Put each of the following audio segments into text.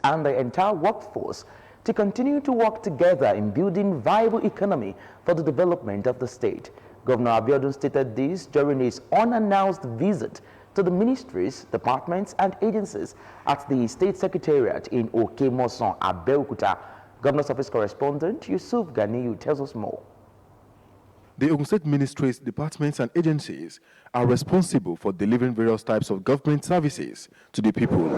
and the entire workforce to continue to work together in building viable economy for the development of the state. Governor Abiodun stated this during his unannounced visit to the ministries, departments, and agencies at the State Secretariat in Okemoson, Abeokuta. Governor's Office correspondent Yusuf Ganiyu tells us more. The Ogun State ministries, departments, and agencies are responsible for delivering various types of government services to the people.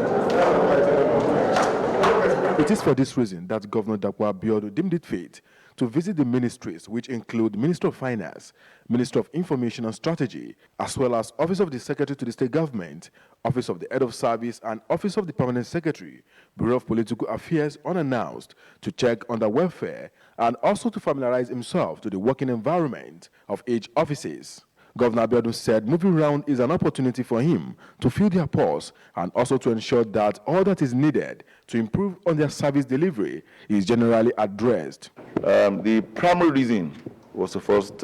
It is for this reason that Governor Dapo Abiodun deemed it fit to visit the ministries, which include Minister of Finance, Minister of Information and Strategy, as well as Office of the Secretary to the State Government, Office of the Head of Service, and Office of the Permanent Secretary, Bureau of Political Affairs, unannounced, to check on their welfare and also to familiarize himself to the working environment of each offices. Governor Abiodun said moving round is an opportunity for him to feel their pulse and also to ensure that all that is needed to improve on their service delivery is generally addressed. The primary reason was to first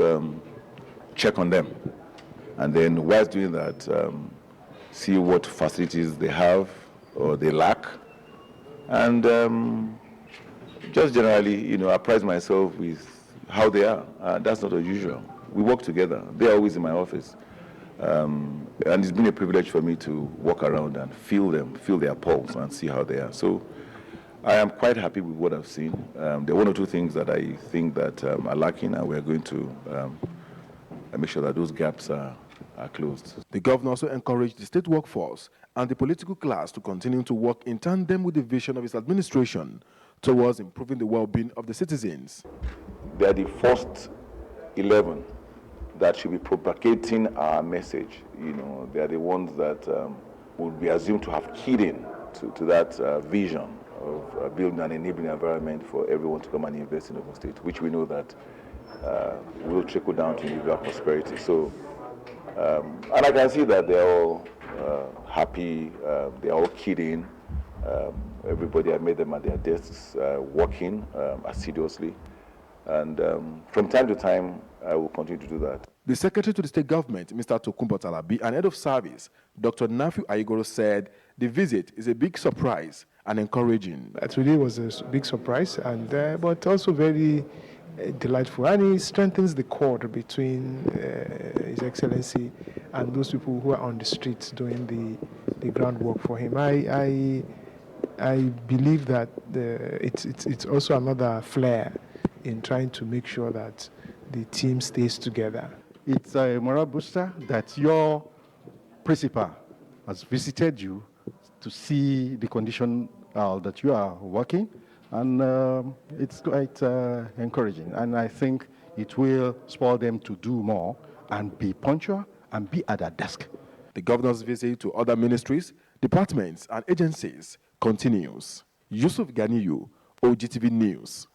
check on them, and then whilst doing that, see what facilities they have or they lack, and just generally, apprise myself with how they are. That's not unusual. We work together. They're always in my office. And it's been a privilege for me to walk around and feel them, feel their pulse and see how they are. So I am quite happy with what I've seen. There are one or two things that I think that are lacking, and we're going to make sure that those gaps are closed. The governor also encouraged the state workforce and the political class to continue to work in tandem with the vision of his administration towards improving the well-being of the citizens. They are the first 11 that should be propagating our message. They are the ones that would be assumed to have keyed in to that vision of building an enabling environment for everyone to come and invest in Ogun State, which we know that will trickle down to individual prosperity. So, and I can see that they're all happy, they're all keyed in. Everybody, I made them at their desks working assiduously. And from time to time, I will continue to do that. The Secretary to the State Government, Mr. Tokunbo Talabi, and Head of Service, Dr. Nafiu Ayigoro, said the visit is a big surprise and encouraging. Today was a big surprise, and but also very delightful. And it strengthens the cord between His Excellency and those people who are on the streets doing the groundwork for him. I believe that it's also another flair in trying to make sure that the team stays together. It's a moral booster that your principal has visited you to see the condition that you are working, and it's quite encouraging. And I think it will spur them to do more and be punctual and be at their desk. The governor's visit to other ministries, departments, and agencies continues. Yusuf Ganiyu, OGTV News.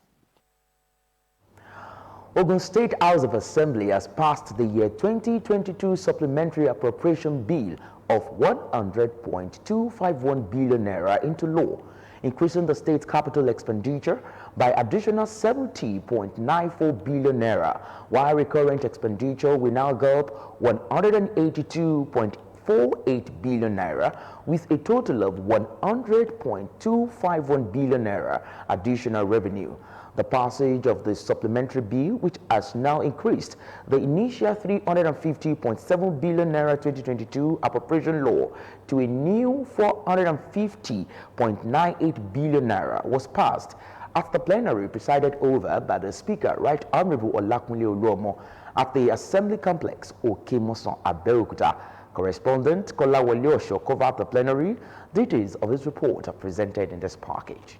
Ogun State House of Assembly has passed the year 2022 Supplementary Appropriation Bill of 100.251 billion naira into law, increasing the state's capital expenditure by additional 70.94 billion naira, while recurrent expenditure will now go up 182.48 billion naira, with a total of 100.251 billion naira additional revenue. The passage of the supplementary bill, which has now increased the initial 350.7 billion naira 2022 appropriation law to a new 450.98 billion naira, was passed at the plenary presided over by the Speaker, Right Honorable Olakunle Oluomo, at the Assembly Complex, Okemoson, Abeokuta. Correspondent Kolawole Osho covered the plenary. Details of his report are presented in this package.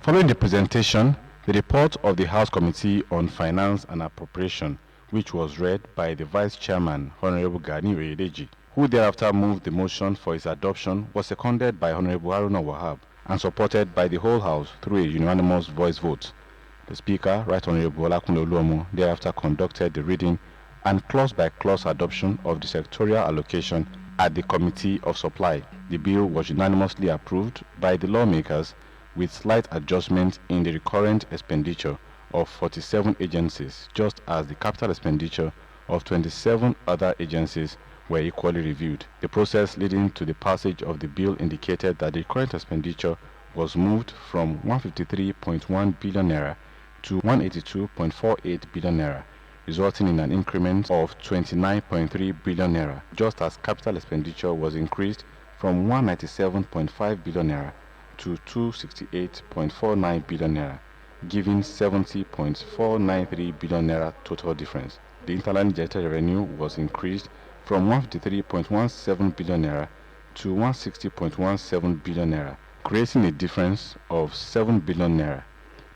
Following the presentation, the report of the House Committee on Finance and Appropriation, which was read by the Vice Chairman, Honorable Gani Oyedeji, who thereafter moved the motion for its adoption, was seconded by Honorable Haruna Wahab and supported by the whole House through a unanimous voice vote. The Speaker, Right Honorable Olakunle Oluomo, thereafter conducted the reading and clause-by-clause adoption of the sectorial allocation at the Committee of Supply. The bill was unanimously approved by the lawmakers, with slight adjustments in the recurrent expenditure of 47 agencies, just as the capital expenditure of 27 other agencies were equally reviewed. The process leading to the passage of the bill indicated that the recurrent expenditure was moved from 153.1 billion naira to 182.48 billion naira, resulting in an increment of 29.3 billion naira, just as capital expenditure was increased from 197.5 billion naira to 268.49 billion naira, giving 70.493 billion naira total difference. The interline generated revenue was increased from 153.17 billion naira to 160.17 billion naira, creating a difference of 7 billion naira.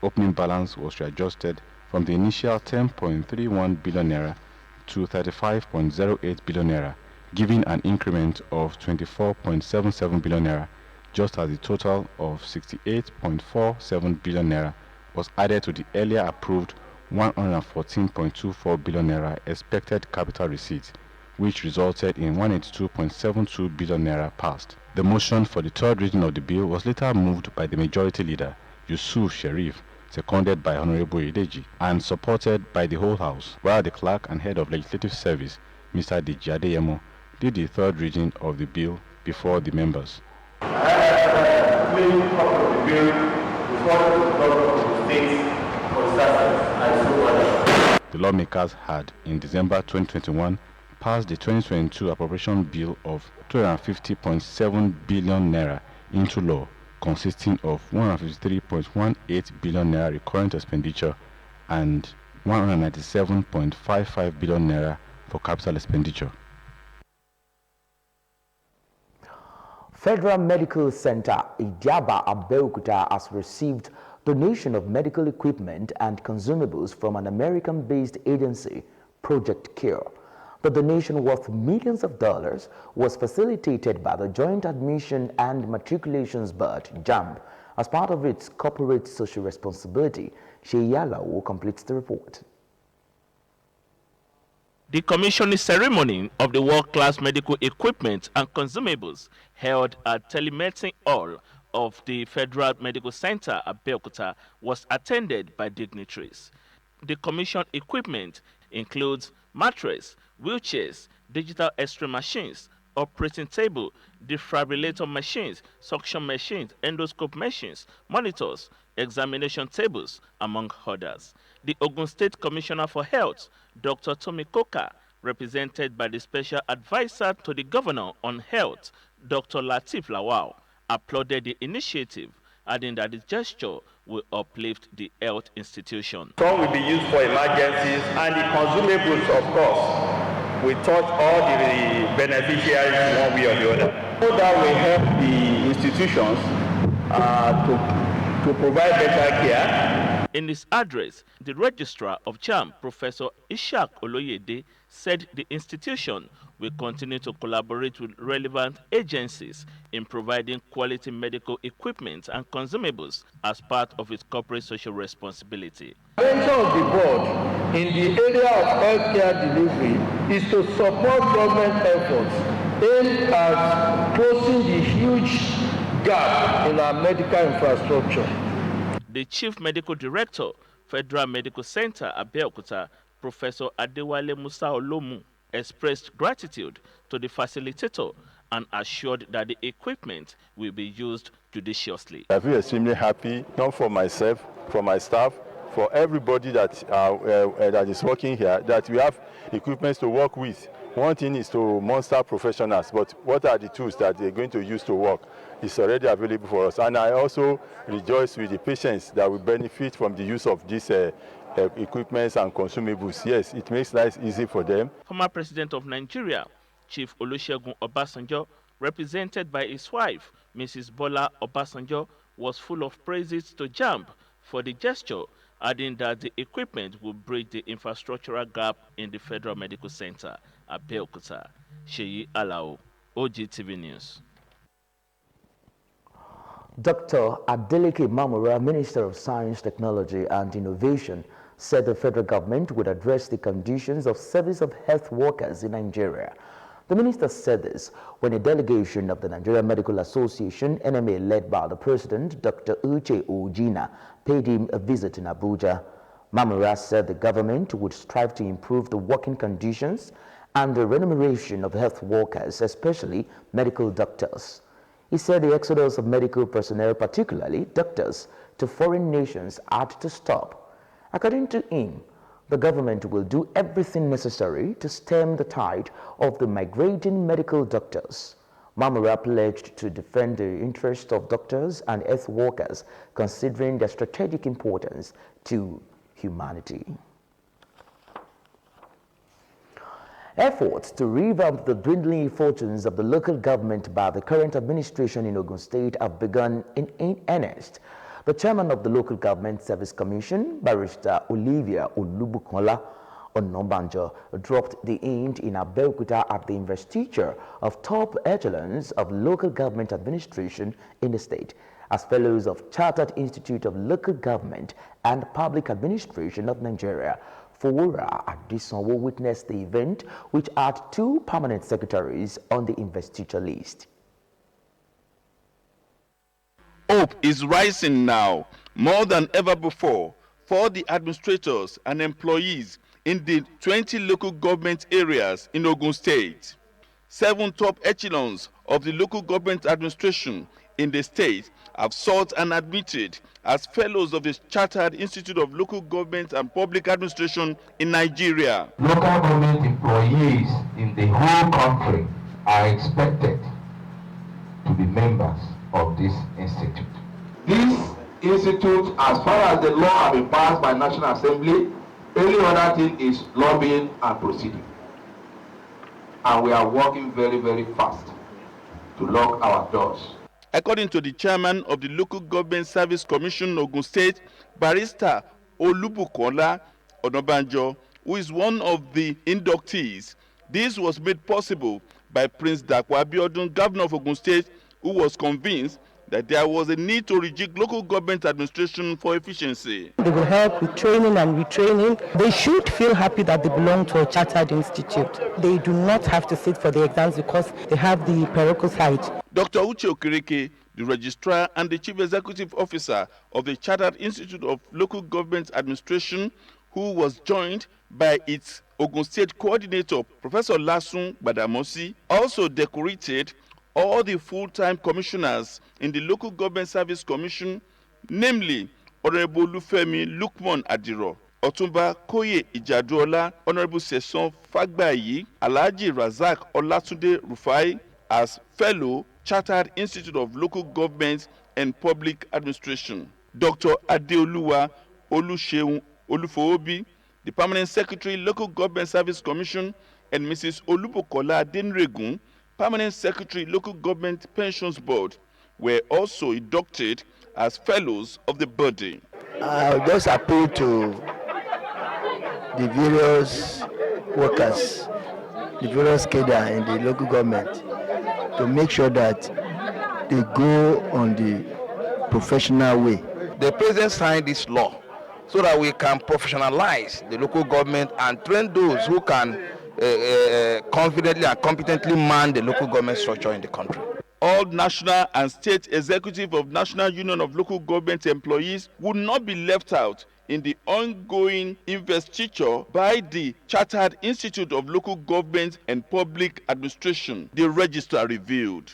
Opening balance was readjusted from the initial 10.31 billion naira to 35.08 billion naira, giving an increment of 24.77 billion naira, just as the total of 68.47 billion naira was added to the earlier approved 114.24 billion naira expected capital receipts, which resulted in 182.72 billion naira passed. The motion for the third reading of the bill was later moved by the majority leader, Yusuf Sharif, seconded by Honorable Ideji, and supported by the whole House, while the clerk and head of legislative service, Mr. Deji Adeyemo, did the third reading of the bill before the members. The lawmakers had, in December 2021, passed the 2022 appropriation bill of 250.7 billion naira into law, consisting of 153.18 billion naira recurrent expenditure and 197.55 billion naira for capital expenditure. Federal Medical Center Abeokuta has received donation of medical equipment and consumables from an American-based agency, Project Cure. The donation worth millions of dollars was facilitated by the Joint Admission and Matriculations Board, JAMB, as part of its corporate social responsibility. Sheyala completes the report. The commissioning ceremony of the world-class medical equipment and consumables held at Telemedicine Hall of the Federal Medical Center at Abeokuta was attended by dignitaries. The commissioned equipment includes mattress, wheelchairs, digital X-ray machines, operating table, defibrillator machines, suction machines, endoscope machines, monitors, examination tables, among others. The Ogun State Commissioner for Health, Dr. Tommy Koka, represented by the Special Advisor to the Governor on Health, Dr. Latif Lawal, applauded the initiative, adding that the gesture will uplift the health institution. Some will be used for emergencies, and the consumables, of course, will touch all the beneficiaries one way or the other. So that will help the institutions to provide better care. In his address, the Registrar of JAMB, Professor Ishaq Oloyede, said the institution will continue to collaborate with relevant agencies in providing quality medical equipment and consumables as part of its corporate social responsibility. The intention of the board in the area of healthcare delivery is to support government efforts aimed at closing the huge gap in our medical infrastructure. The Chief Medical Director, Federal Medical Center Abeokuta, Professor Adewale Musa Olomu, expressed gratitude to the facilitator and assured that the equipment will be used judiciously. I feel extremely happy, not for myself, for my staff, for everybody that is working here, that we have equipment to work with. One thing is to monster professionals, but what are the tools that they're going to use to work? It's already available for us. And I also rejoice with the patients that will benefit from the use of these equipments and consumables. Yes, it makes life easy for them. Former President of Nigeria, Chief Olusegun Obasanjo, represented by his wife, Mrs. Bola Obasanjo, was full of praises to JAMB for the gesture, adding that the equipment will bridge the infrastructural gap in the Federal Medical Center at Abeokuta. Sheyi Alao, OGTV News. Dr. Adeleke Mamora, Minister of Science, Technology and Innovation, said the federal government would address the conditions of service of health workers in Nigeria. The minister said this when a delegation of the Nigerian Medical Association, NMA, led by the president, Dr. Uche Ojina, paid him a visit in Abuja. Mamora said the government would strive to improve the working conditions and the remuneration of health workers, especially medical doctors. He said the exodus of medical personnel, particularly doctors, to foreign nations had to stop. According to him, the government will do everything necessary to stem the tide of the migrating medical doctors. Mamura pledged to defend the interests of doctors and health workers, considering their strategic importance to humanity. Efforts to revamp the dwindling fortunes of the local government by the current administration in Ogun State have begun in earnest. The chairman of the Local Government Service Commission, Barrister Olivia Olubukola Onobanjo, dropped the hint in Abeokuta at the investiture of top echelons of local government administration in the state as fellows of Chartered Institute of Local Government and Public Administration of Nigeria. Fowora Adesonwo witnessed the event, which had 2 permanent secretaries on the investiture list. Hope is rising now, more than ever before, for the administrators and employees in the 20 local government areas in Ogun State. 7 top echelons of the local government administration in the state have sought and admitted as fellows of the Chartered Institute of Local Government and Public Administration in Nigeria. Local government employees in the whole country are expected to be members of this institute. This institute, as far as the law has been passed by National Assembly, any other thing is lobbying and proceeding. And we are working very, very fast to lock our doors. According to the chairman of the Local Government Service Commission Ogun State, Barrister Olubukola Onobanjo, who is one of the inductees, this was made possible by Prince Dapo Abiodun, governor of Ogun State, who was convinced that there was a need to rejig local government administration for efficiency. They will help with training and retraining. They should feel happy that they belong to a chartered institute. They do not have to sit for the exams because they have the prerequisite. Dr. Uche Okereke, the registrar and the chief executive officer of the Chartered Institute of Local Government Administration, who was joined by its Ogun State coordinator, Professor Lasun Badamosi, also decorated all the full-time commissioners in the Local Government Service Commission, namely Honorable Lufemi Lukman Adiro, Otumba Koye Ijaduola, Honorable Seson Fagbayi, Alhaji Razak Olatunde Rufai, as fellow Chartered Institute of Local Government and Public Administration. Dr. Adeoluwa Oluseun Olufoobi, the Permanent Secretary, Local Government Service Commission, and Mrs. Olubukola Adenregun, Permanent Secretary, Local Government Pensions Board, were also inducted as fellows of the body. I just appeal to the various workers, the various cadre in the local government to make sure that they go on the professional way. The president signed this law so that we can professionalize the local government and train those who can confidently and competently man the local government structure in the country. All national and state executive of National Union of Local Government Employees would not be left out in the ongoing investiture by the Chartered Institute of Local Government and Public Administration, the registrar revealed.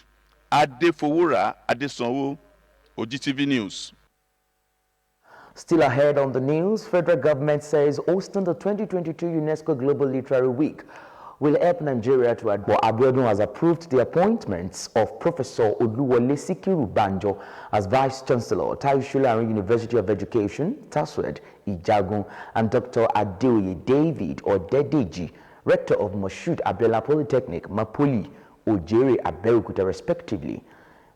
Fowora Adesonwo, OGTV News. Still ahead on the news, federal government says hosting the 2022 UNESCO Global Literary Week will help Nigeria to advance. Abiodun has approved the appointments of Professor Oluwole Sikiru Banjo as Vice Chancellor, Taishulara University of Education, Taswed, Ijagun, and Dr. Adeoye David Odedeji, Rector of Moshood Abiola Polytechnic, Mapoli, Ojere, Abeokuta, respectively.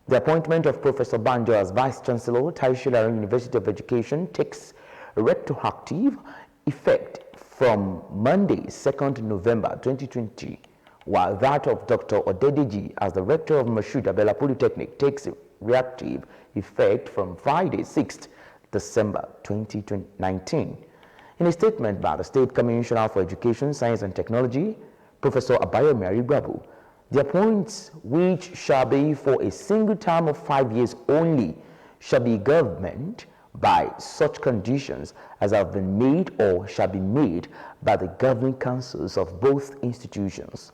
The appointment of Professor Banjo as Vice Chancellor, Taishulara University of Education, takes retroactive effect from Monday, 2nd November 2020, while that of Dr. Odedeji as the Rector of Moshood Abiola Polytechnic takes reactive effect from Friday, 6th December 2019. In a statement by the State Commissioner for Education, Science and Technology, Professor Abayomi Arigbabu, the appointments, which shall be for a single term of 5 years only, shall be governed by such conditions as have been made or shall be made by the governing councils of both institutions.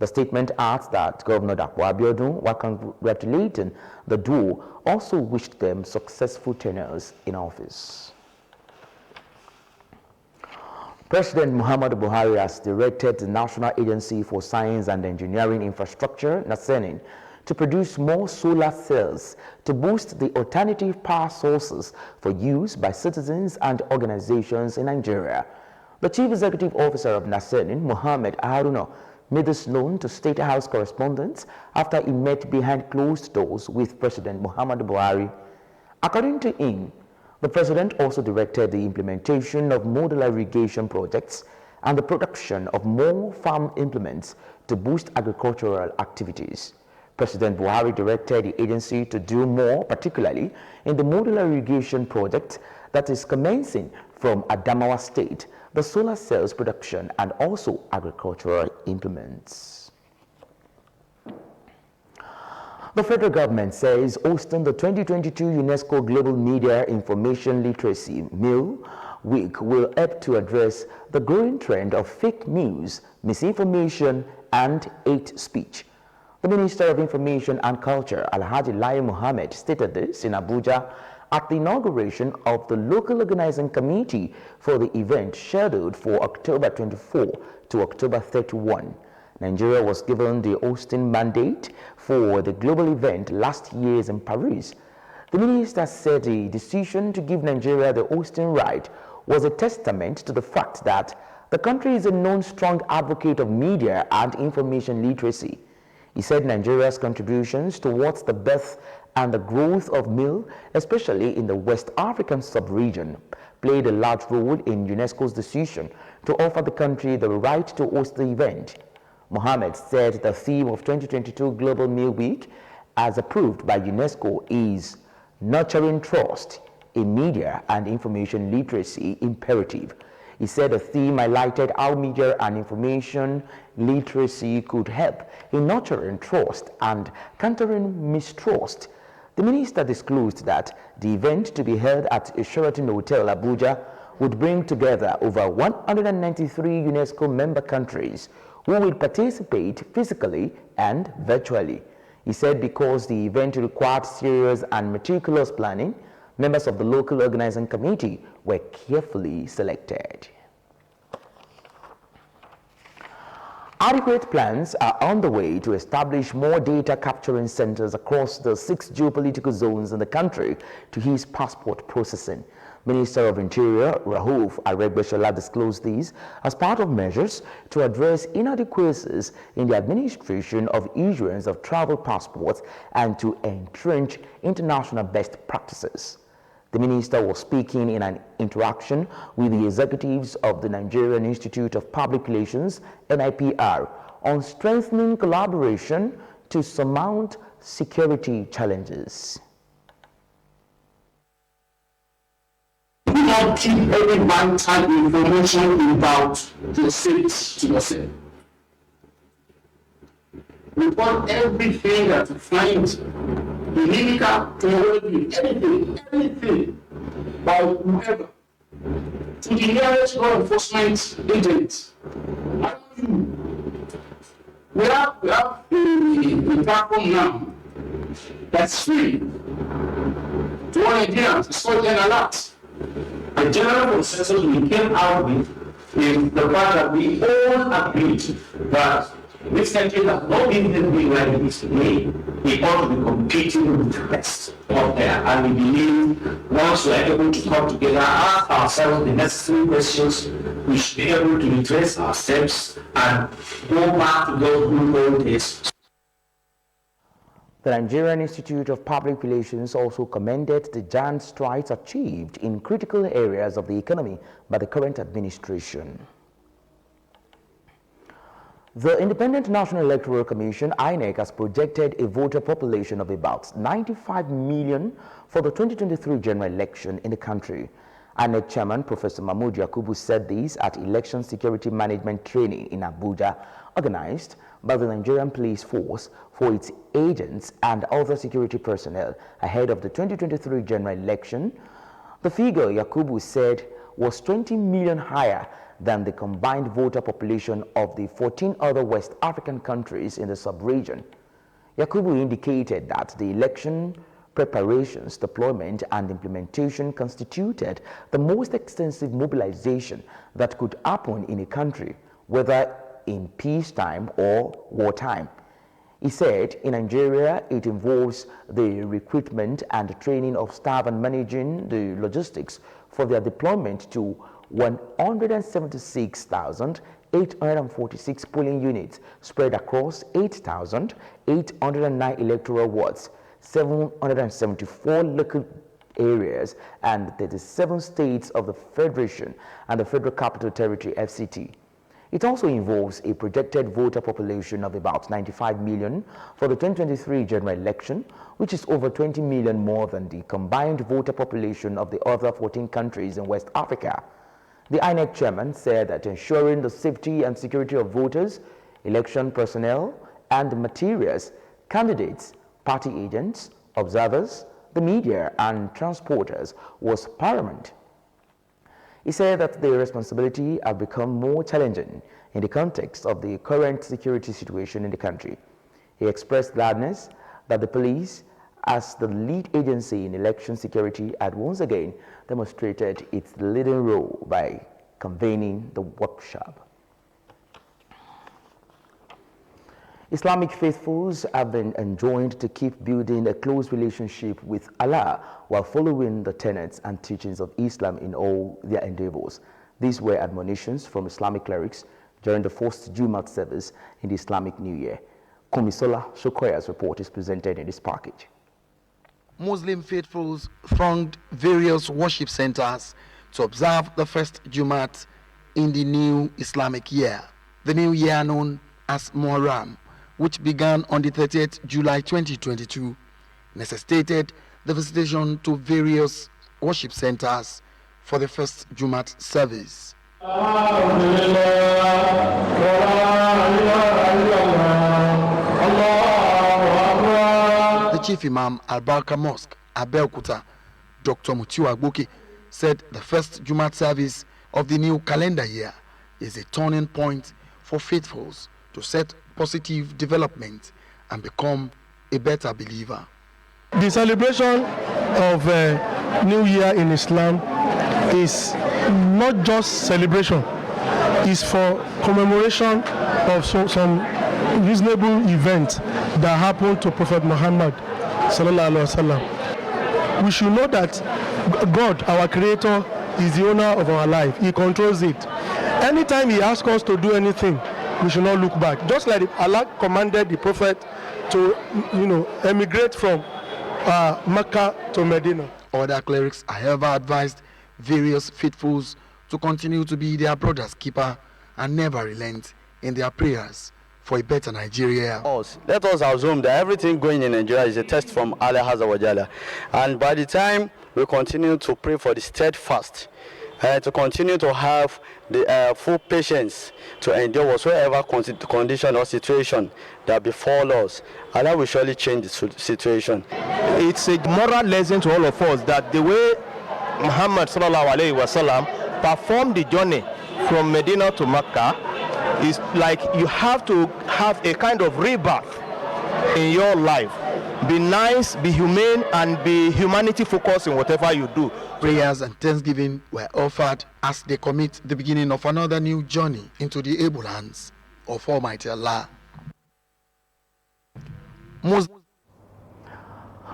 The statement adds that Governor Dapo Abiodun, while congratulating the duo, also wished them successful tenures in office. President Muhammadu Buhari has directed the National Agency for Science and Engineering Infrastructure, NASENIN, to produce more solar cells to boost the alternative power sources for use by citizens and organizations in Nigeria. The Chief Executive Officer of NASENIN, Mohammed Haruna, made this known to State House correspondents after he met behind closed doors with President Muhammadu Buhari. According to him, the President also directed the implementation of modular irrigation projects and the production of more farm implements to boost agricultural activities. President Buhari directed the agency to do more, particularly in the modular irrigation project that is commencing from Adamawa State, the solar cells production, and also agricultural implements. The federal government says hosting the 2022 UNESCO Global Media Information Literacy MIL Week will help to address the growing trend of fake news, misinformation, and hate speech. The Minister of Information and Culture, Alhaji Lai Mohammed, stated this in Abuja at the inauguration of the local organizing committee for the event scheduled for October 24 to October 31. Nigeria was given the hosting mandate for the global event last year in Paris. The minister said the decision to give Nigeria the hosting right was a testament to the fact that the country is a known strong advocate of media and information literacy. He said Nigeria's contributions towards the birth and the growth of MIL, especially in the West African sub-region, played a large role in UNESCO's decision to offer the country the right to host the event. Mohammed said the theme of 2022 Global MIL Week, as approved by UNESCO, is Nurturing Trust in Media and Information Literacy Imperative. He said the theme highlighted how media and information literacy could help in nurturing trust and countering mistrust. The minister disclosed that the event, to be held at a Sheraton Hotel, Abuja, would bring together over 193 UNESCO member countries who will participate physically and virtually. He said because the event required serious and meticulous planning, members of the local organizing committee were carefully selected. Adequate plans are on the way to establish more data capturing centers across the 6 geopolitical zones in the country to ease passport processing. Minister of Interior Rauf Aregbesola disclosed these as part of measures to address inadequacies in the administration of issuance of travel passports and to entrench international best practices. The minister was speaking in an interaction with the executives of the Nigerian Institute of Public Relations, NIPR, on strengthening collaboration to surmount security challenges. Do not keep any vital information about the state to yourself. Report everything that you find illegal, anything by whoever to the nearest law enforcement agent. We have a platform now that's free to all Nigerians. It's called Gen Alert. The general consensus we came out with is the fact that we all agreed that this country has not been doing like this today. We ought to be competing with the best out there. And we believe once we are able to come together, ask ourselves the necessary questions, we should be able to retrace our steps and go back to those who know this. The Nigerian Institute of Public Relations also commended the giant strides achieved in critical areas of the economy by the current administration. The Independent National Electoral Commission, INEC, has projected a voter population of about 95 million for the 2023 general election in the country. INEC Chairman Professor Mahmood Yakubu said this at Election Security Management Training in Abuja, organized by the Nigerian Police Force for its agents and other security personnel ahead of the 2023 general election. The figure, Yakubu said, was 20 million higher than the combined voter population of the 14 other West African countries in the sub-region. Yakubu indicated that the election preparations, deployment, and implementation constituted the most extensive mobilization that could happen in a country, whether in peacetime or wartime. He said in Nigeria, it involves the recruitment and training of staff and managing the logistics for their deployment to 176,846 polling units spread across 8,809 electoral wards, 774 local areas, and 37 states of the Federation and the Federal Capital Territory, FCT. It also involves a projected voter population of about 95 million for the 2023 general election, which is over 20 million more than the combined voter population of the other 14 countries in West Africa. The INEC chairman said that ensuring the safety and security of voters, election personnel, and materials, candidates, party agents, observers, the media, and transporters was paramount. He said that the responsibility have become more challenging in the context of the current security situation in the country. He expressed gladness that the police, as the lead agency in election security, had once again demonstrated its leading role by convening the workshop. Islamic faithfuls have been enjoined to keep building a close relationship with Allah while following the tenets and teachings of Islam in all their endeavors. These were admonitions from Islamic clerics during the first Jumat service in the Islamic New Year. Komisola Shokoya's report is presented in this package. Muslim faithfuls thronged various worship centers to observe the first Jumat in the new Islamic year. The new year known as Muharram, which began on the 30th July 2022, necessitated the visitation to various worship centers for the first Jumat service. The Chief Imam Al-Barka Mosque, Abeokuta, Dr. Mutiwa Agboke, said the first Jumat service of the new calendar year is a turning point for faithfuls to set positive development and become a better believer. The celebration of New Year in Islam is not just celebration, it's for commemoration of some reasonable event that happened to Prophet Muhammad sallallahu alaihi wasallam. We should know that God, our creator, is the owner of our life. He controls it. Anytime he asks us to do anything, we should not look back. Just like Allah commanded the Prophet to, emigrate from Mecca to Medina. Other clerics, however, advised various faithfuls to continue to be their brother's keeper and never relent in their prayers for a better Nigeria. Let us assume that everything going in Nigeria is a test from Allah Azza wa Jalla. And by the time we continue to pray for the steadfast, to continue to have the full patience to endure whatsoever condition or situation that befall us, Allah will surely change the situation. It's a moral lesson to all of us that the way Muhammad sallallahu alaihi wasallam performed the journey from Medina to Mecca is like you have to have a kind of rebirth in your life. Be nice, be humane, and be humanity focused in whatever you do. Prayers and thanksgiving were offered as they commit the beginning of another new journey into the able hands of Almighty Allah.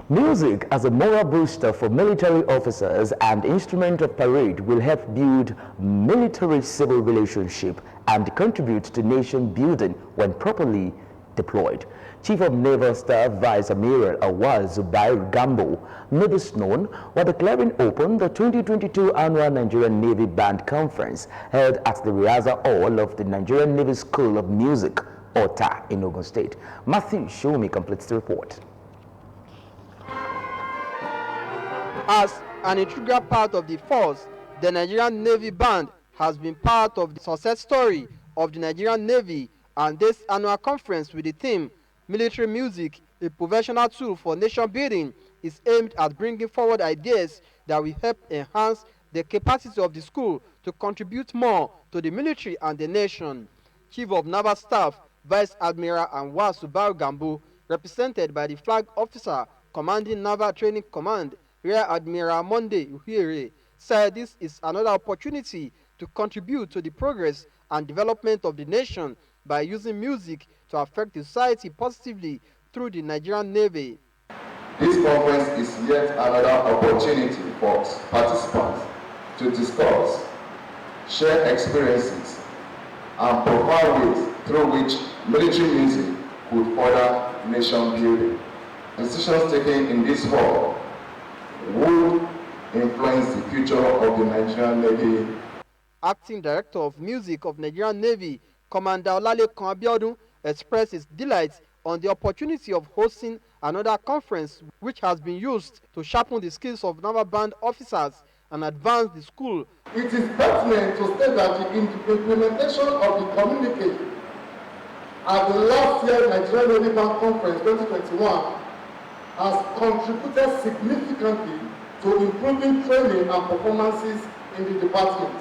Music as a moral booster for military officers and instrument of parade will help build military-civil relationship and contribute to nation building when properly deployed. Chief of Naval Staff Vice Admiral Awaz Zubair Gambo made this known while declaring open the 2022 annual Nigerian Navy Band Conference held at the Riaza Hall of the Nigerian Navy School of Music, OTA, in Ogun State. Matthew Shomi completes the report. As an integral part of the force, the Nigerian Navy Band has been part of the success story of the Nigerian Navy, and this annual conference with the theme Military Music, a professional tool for nation building, is aimed at bringing forward ideas that will help enhance the capacity of the school to contribute more to the military and the nation. Chief of Naval Staff, Vice Admiral Anwar Subaru Gambo, represented by the Flag Officer commanding Naval Training Command, Rear Admiral Monday Uhiere, said this is another opportunity to contribute to the progress and development of the nation by using music to affect the society positively through the Nigerian Navy. This conference is yet another opportunity for participants to discuss, share experiences, and provide ways through which military music could further nation building. Decisions taken in this hall would influence the future of the Nigerian Navy. Acting Director of Music of Nigerian Navy, Commander Olalekan Abiodun, expressed his delight on the opportunity of hosting another conference which has been used to sharpen the skills of naval band officers and advance the school. It is pertinent to state that the implementation of the communique at the last year Nigerian Navy Band Conference 2021 has contributed significantly to improving training and performances in the department.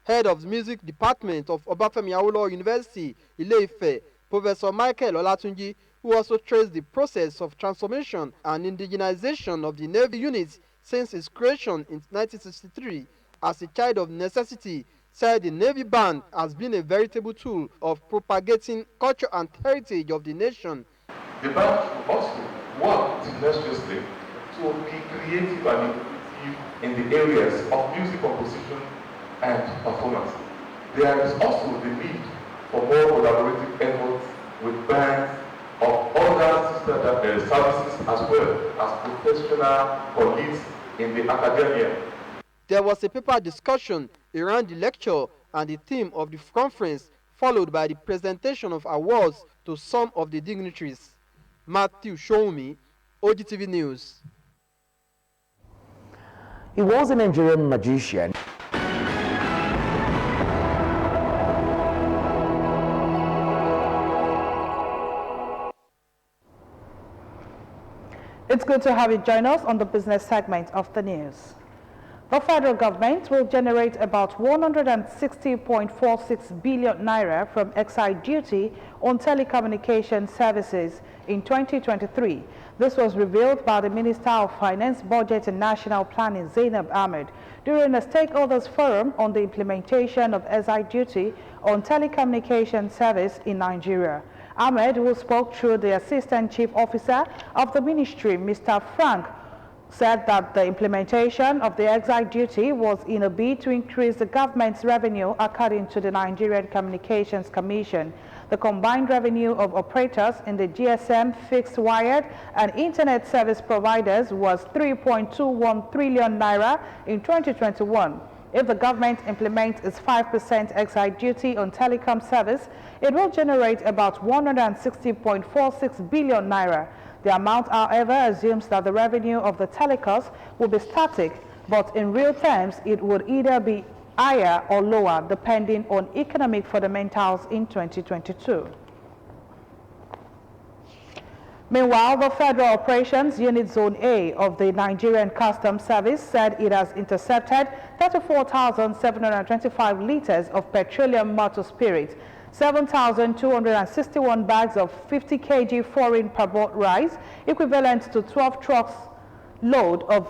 Head of the Music Department of Obafemi Awolowo University, Ile-Ife, Professor Michael Olatunji, who also traced the process of transformation and indigenization of the Navy units since its creation in 1963 as a child of necessity, said the Navy Band has been a veritable tool of propagating culture and heritage of the nation. The band also worked industriously to be creative and innovative in the areas of music composition and performance. There is also the need for more collaborative efforts with bands of other sister services as well as professional colleagues in the academia. There was a paper discussion around the lecture and the theme of the conference, followed by the presentation of awards to some of the dignitaries. Matthew Shoumi, OGTV News. He was a Nigerian magician. It's good to have you join us on the business segment of the news. The federal government will generate about 160.46 billion naira from excise duty on telecommunication services in 2023. This was revealed by the Minister of Finance, Budget and National Planning, Zainab Ahmed, during a stakeholders forum on the implementation of excise duty on telecommunication service in Nigeria. Ahmed, who spoke through the Assistant Chief Officer of the Ministry, Mr. Frank, said that the implementation of the excise duty was in a bid to increase the government's revenue according to the Nigerian Communications Commission. The combined revenue of operators in the GSM, fixed wired and internet service providers was 3.21 trillion naira in 2021. If the government implements its 5% excise duty on telecom service, it will generate about 160.46 billion naira. The amount, however, assumes that the revenue of the telecoms will be static, but in real terms, it would either be higher or lower, depending on economic fundamentals in 2022. Meanwhile, the Federal Operations Unit Zone A of the Nigerian Customs Service said it has intercepted 34,725 liters of petroleum motor spirit, 7,261 bags of 50 kg foreign parboiled rice, equivalent to 12 trucks load of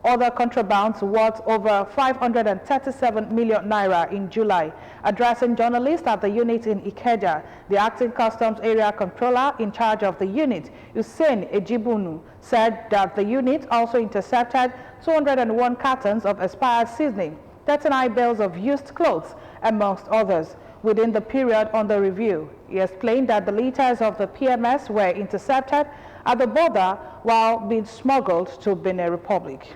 other contrabands worth over 537 million naira in July. Addressing journalists at the unit in Ikeja, the acting customs area controller in charge of the unit, Hussein Ejibunu, said that the unit also intercepted 201 cartons of expired seasoning, 39 bales of used clothes, amongst others, within the period under review. He explained that the liters of the PMS were intercepted at the border while being smuggled to Benin Republic.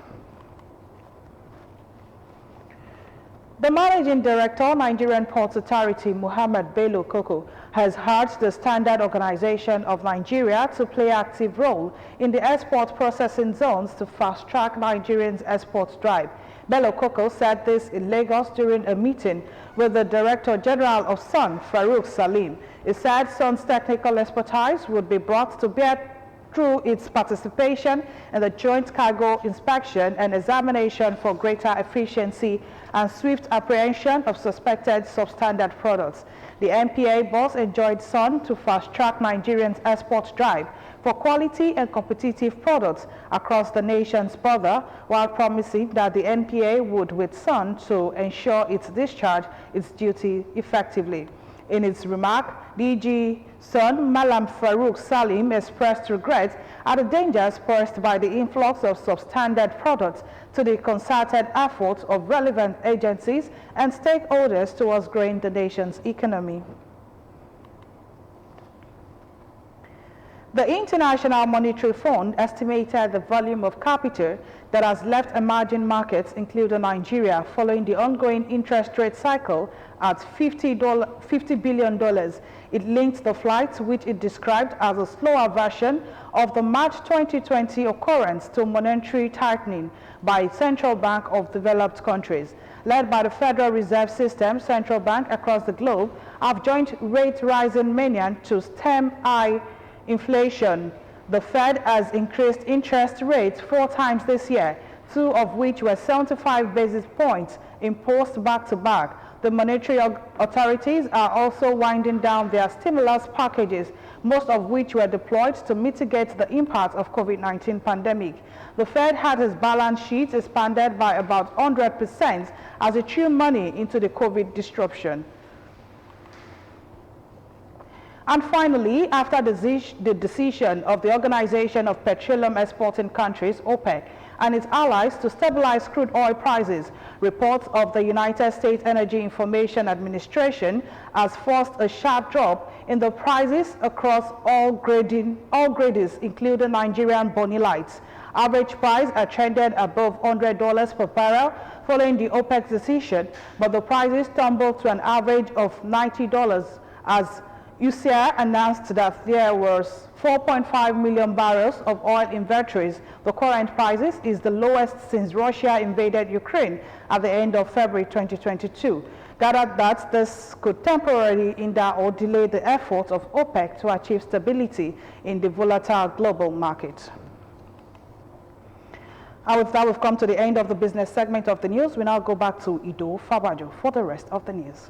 The Managing Director, Nigerian Ports Authority, Muhammad Bello Koko, has urged the Standard Organization of Nigeria to play an active role in the export processing zones to fast-track Nigerians' export drive. Bello Koko said this in Lagos during a meeting with the Director General of SUN, Farouk Salim. He said SUN's technical expertise would be brought to bear through its participation in the joint cargo inspection and examination for greater efficiency and swift apprehension of suspected substandard products. The NPA boss enjoined Sun to fast-track Nigerians' export drive for quality and competitive products across the nation's border, while promising that the NPA would with Sun to ensure its discharge its duty effectively. In its remark, DG Sun Malam Farouk Salim expressed regret at the dangers posed by the influx of substandard products to the concerted efforts of relevant agencies and stakeholders towards growing the nation's economy. The International Monetary Fund estimated the volume of capital that has left emerging markets, including Nigeria, following the ongoing interest rate cycle at $50 billion. It linked the flight, which it described as a slower version of the March 2020 occurrence, to monetary tightening by Central Bank of developed countries. Led by the Federal Reserve System, central banks across the globe have joined rate-rising mania to stem high inflation. The Fed has increased interest rates 4 times this year, 2 of which were 75 basis points imposed back-to-back. The monetary authorities are also winding down their stimulus packages, most of which were deployed to mitigate the impact of COVID-19 pandemic. The Fed had its balance sheet expanded by about 100% as it threw money into the COVID disruption. And finally, after the decision of the Organization of Petroleum Exporting Countries, OPEC, and its allies to stabilize crude oil prices, reports of the United States Energy Information Administration has forced a sharp drop in the prices across all grades, including Nigerian Bonny Lights. Average price are trended above $100 per barrel following the OPEC decision, but the prices tumbled to an average of $90 as UCR announced that there was 4.5 million barrels of oil inventories. The current prices is the lowest since Russia invaded Ukraine at the end of February 2022. Gathered that this could temporarily hinder or delay the efforts of OPEC to achieve stability in the volatile global market. And with that, we've come to the end of the business segment of the news. We now go back to Ido Fabajo for the rest of the news.